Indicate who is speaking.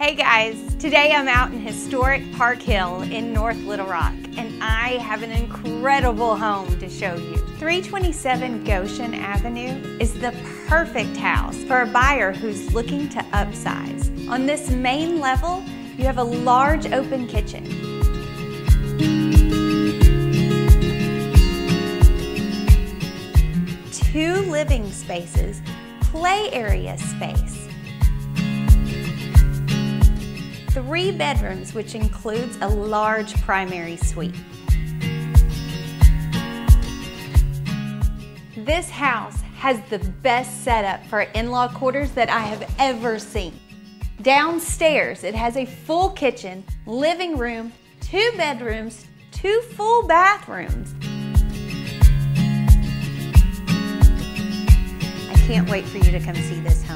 Speaker 1: Hey guys, today I'm out in historic Park Hill in North Little Rock, and I have an incredible home to show you. 327 Goshen Avenue is the perfect house for a buyer who's looking to upsize. On this main level, you have a large open kitchen. Two living spaces, play area space. 3 bedrooms, which includes a large primary suite. This house has the best setup for in-law quarters that I have ever seen. Downstairs, it has a full kitchen, living room, 2 bedrooms, 2 full bathrooms. I can't wait for you to come see this home.